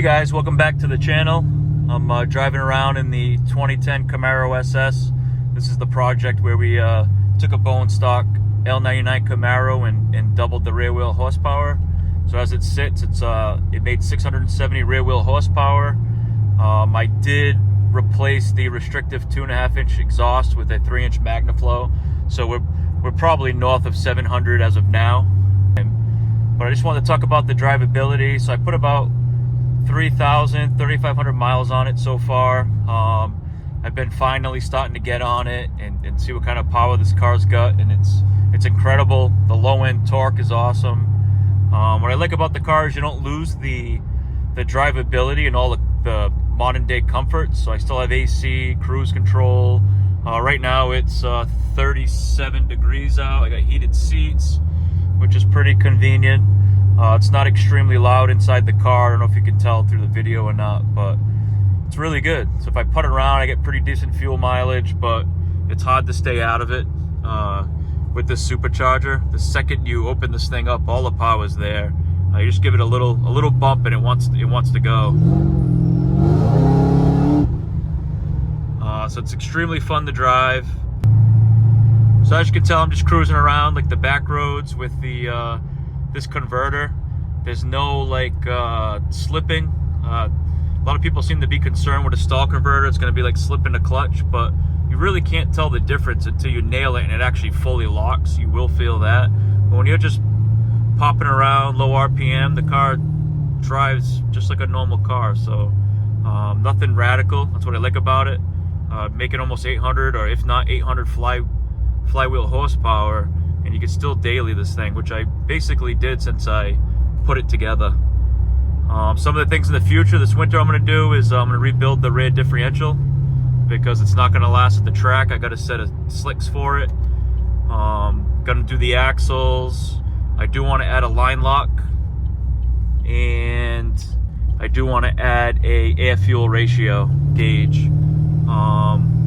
guys, welcome back to the channel. I'm driving around in the 2010 Camaro SS. This is the project where we took a bone stock L99 Camaro and doubled the rear wheel horsepower. So as it sits, it made 670 rear wheel horsepower. I did replace the restrictive 2.5-inch exhaust with a 3-inch magna flow. So we're probably north of 700 as of now. But I just wanted to talk about the drivability. So I put about 3,500 miles on it so far. I've been finally starting to get on it and see what kind of power this car's got, and it's incredible. The low end torque is awesome. What I like about the car is you don't lose the drivability and all the modern day comforts. So I still have AC, cruise control. Right now it's 37 degrees out. I got heated seats, which is pretty convenient. It's not extremely loud inside the car. I don't know if you can tell through the video or not, but it's really good. So if I put it around, I get pretty decent fuel mileage, but it's hard to stay out of it with this supercharger. The second you open this thing up, all the power is there. You just give it a little bump and it wants to go. So it's extremely fun to drive. So as you can tell, I'm just cruising around like the back roads with the this converter. There's no like slipping. A lot of people seem to be concerned with a stall converter. It's going to be like slipping the clutch, but you really can't tell the difference until you nail it and it actually fully locks. You will feel that. But when you're just popping around low RPM, the car drives just like a normal car. So nothing radical. That's what I like about it. Making almost 800, or if not 800 flywheel horsepower, and you can still daily this thing, which I basically did since I put it together. Some of the things in the future this winter I'm going to do is I'm going to rebuild the rear differential because it's not going to last at the track. I got a set of slicks for it. Going to do the axles. I do want to add a line lock, and I do want to add a air fuel ratio gauge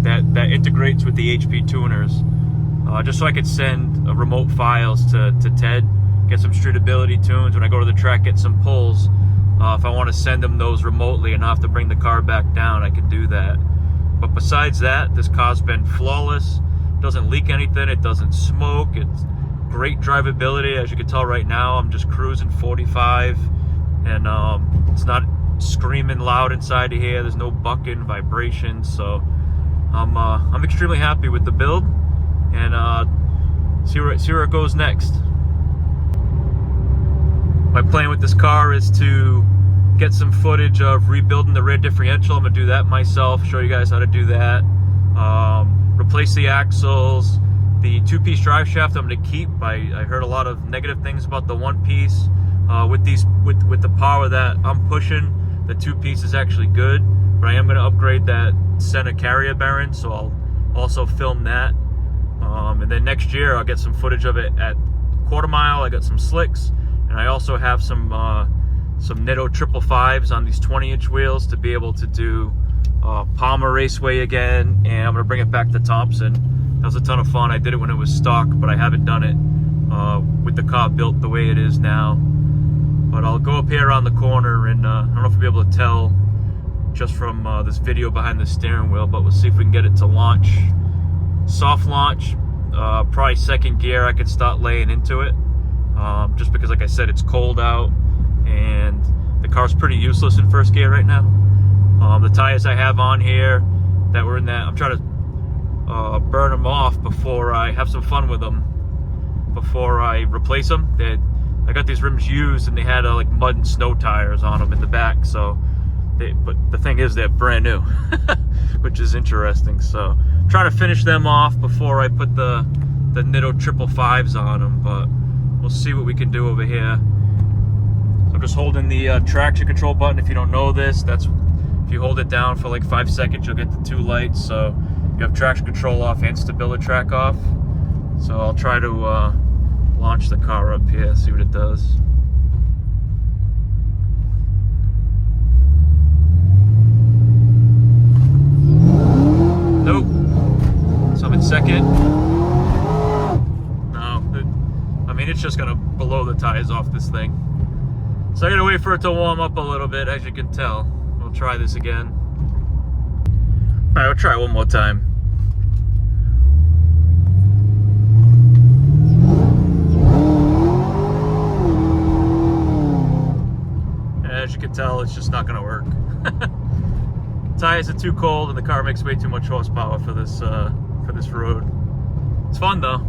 that integrates with the HP tuners. Just so I could send remote files to Ted, get some streetability tunes. When I go to the track, get some pulls. If I want to send them those remotely and not have to bring the car back down, I can do that. But besides that, this car's been flawless. It doesn't leak anything. It doesn't smoke. It's great drivability. As you can tell right now, I'm just cruising 45, and it's not screaming loud inside of here. There's no bucking, vibrations. So I'm extremely happy with the build. And see where it goes next. My plan with this car is to get some footage of rebuilding the rear differential. I'm gonna do that myself, show you guys how to do that. Replace the axles. The 2-piece drive shaft I'm gonna keep. I heard a lot of negative things about the 1-piece. With the power that I'm pushing, the 2-piece is actually good. But I am gonna upgrade that center carrier bearing, so I'll also film that. And then next year I'll get some footage of it at quarter mile. I got some slicks, and I also have some Nitto 555s on these 20-inch wheels to be able to do Palmer Raceway again, and I'm gonna bring it back to Thompson. That was a ton of fun. I did it when it was stock, but I haven't done it with the car built the way it is now. But I'll go up here around the corner, and I don't know if you'll be able to tell just from this video behind the steering wheel, but we'll see if we can get it to launch. Soft launch, probably second gear I could start laying into it, just because like I said, it's cold out and the car's pretty useless in first gear right now. The tires I have on here that were in that, I'm trying to burn them off before I have some fun with them, before I replace them. I got these rims used and they had like mud and snow tires on them in the back, so but the thing is they're brand new, which is interesting. So I'm trying to finish them off before I put the Nitto 555s on them, but we'll see what we can do over here. So I'm just holding the traction control button. If you don't know this, that's if you hold it down for like 5 seconds, you'll get the 2 lights. So you have traction control off and stability track off. So I'll try to launch the car up here, see what it does. Nope. So I'm in second. No, I mean, it's just gonna blow the tires off this thing. So I gotta wait for it to warm up a little bit, as you can tell. We'll try this again. All right, we'll try it one more time. And as you can tell, it's just not gonna work. Tires are too cold and the car makes way too much horsepower for this road. It's fun though.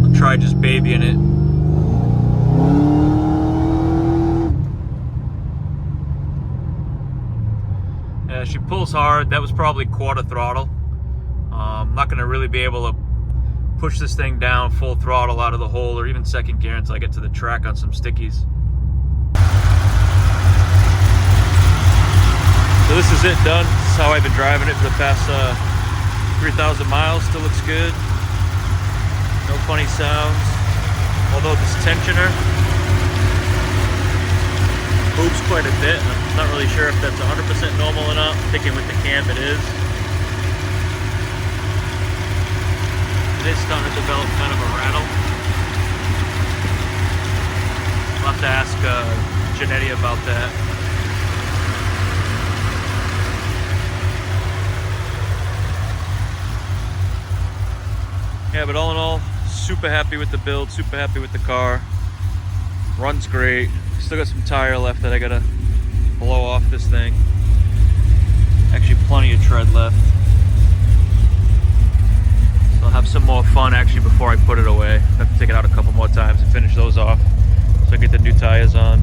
I'll try just babying it. Yeah, she pulls hard. That was probably quarter throttle. I'm not gonna really be able to push this thing down full throttle out of the hole or even second gear until I get to the track on some stickies. So this is it done. This is how I've been driving it for the past 3,000 miles. Still looks good. No funny sounds. Although this tensioner moves quite a bit. I'm not really sure if that's 100% normal or not. I'm thinking with the cam it is. It is starting to develop kind of a rattle. I'll have to ask Janetti about that. Yeah, but all in all, super happy with the build, super happy with the car. Runs great. Still got some tire left that I gotta blow off this thing. Actually, plenty of tread left. So I'll have some more fun actually before I put it away. I have to take it out a couple more times and finish those off so I get the new tires on.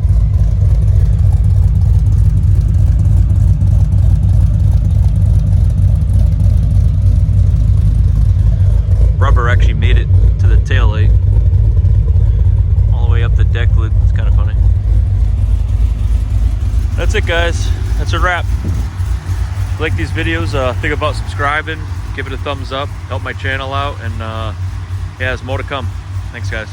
Rubber actually made it to the taillight all the way up the deck lid. It's kind of funny. That's it, guys. That's a wrap. If you like these videos, think about subscribing, give it a thumbs up, help my channel out, and yeah, there's more to come. Thanks, guys.